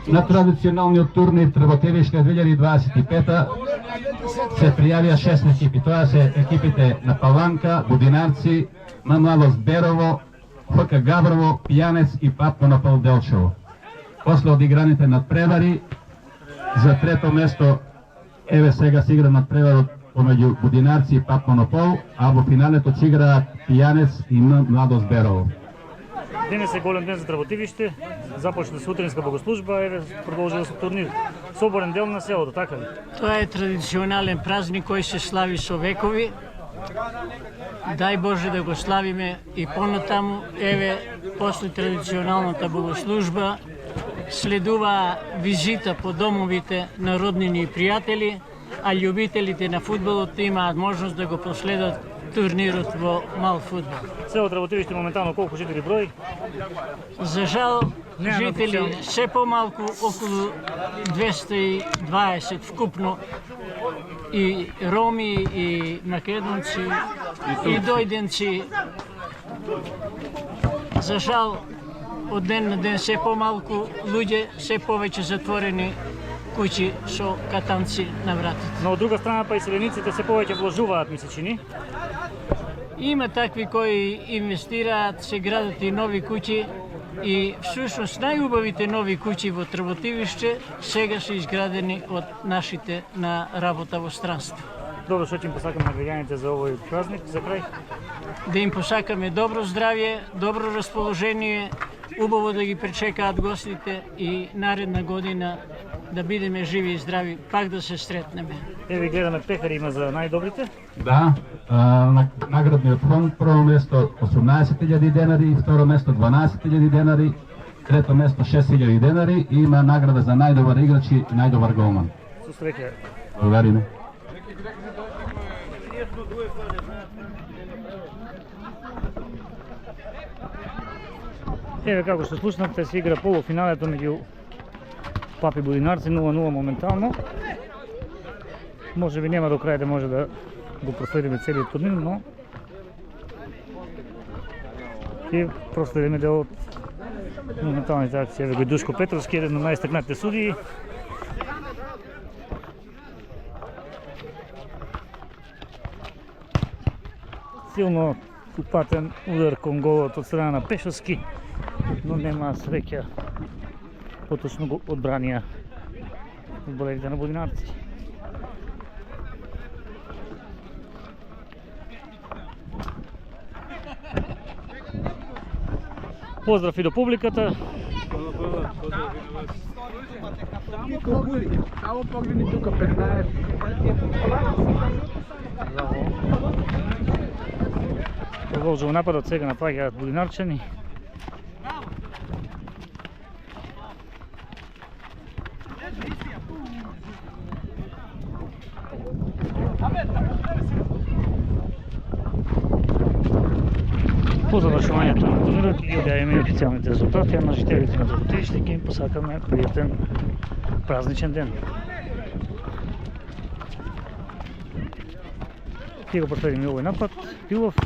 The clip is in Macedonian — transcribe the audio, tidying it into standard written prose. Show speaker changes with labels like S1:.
S1: На традиционалниот турнир Трботевишка 2025 се пријавија 6 екипи. Тоа се екипите на Паланка, Будинарци, Младост Берово, ФК Габрово, Пијанец и Папмонопол Делчево. После одиграните надпревари, за трето место еве сега се игра надпреварот помеѓу Будинарци и Папмонопол, а во финалето се играат Пијанец и Младост Берово.
S2: Денес е голем ден за Трботивиште, започна сутринска богослужба, еве продолжува се турнир. Соборен дел на селото, така ли?
S3: Тоа е традиционален празник кој се слави со векови. Дај Боже да го славиме и понатаму. Еве, после традиционалната богослужба следува визита по домовите на роднини и пријатели, а љубителите на фудбалот имаат можност да го последат турнирот во мал фудбал.
S2: Село Трботивиште моментално колку жители брои?
S3: За жал, жители се помалку, околу 220 вкупно, и роми, и македонци, и дојденци. За жал, од ден на ден се помалку луѓе, се повеќе затворени куќи со катанци на вратите.
S2: Но од друга страна па и селениците се повеќе вложуваат, ми се чини.
S3: Има такви кои инвестираат, се градат и нови куќи, и всушност најубавите нови куќи во Трботивиште сега се изградени од нашите на работа во странство.
S2: Добро, што ќе им посакаме на граѓаните за овој празник, за крај?
S3: Да им посакаме добро здравје, добро расположение, убаво да ги пречекаат гостите и наредна година да бидеме живи и здрави, пак да се сретнеме.
S2: Еве гледаме пехари има за најдобрите.
S1: Да, наградниот фонд, прво место 18.000 денари, второ место 12.000 денари, трето место 6.000 денари и има награда за најдобар играч и најдобар голман.
S2: Со среќа.
S1: Благодариме.
S2: Еве како што слушнавте, се игра полуфиналето меѓу Папи Будинарци 0-0 моментално. Може би нема до крај да може да го проследиме целиот турнир, но и проследиме дел од моменталните акции. Еве го Душко Петровски, еден од најстакнатите судии. Силно упатен удар кон голот од страна на Пешовски, но нема среќа, поточно го одбранија фудбалерите на Будинарци. Поздрав и до публиката.
S4: Само погледни тука 15.
S2: Продолжува нападот, сега напаѓаат Будинарчани. По завршувањето на турнирот ги објавиме официјалните резултати, а на жителите на Трботивиште ќе им посакаме пријатен празничен ден. Ќе го проследиме овој напад. Пилов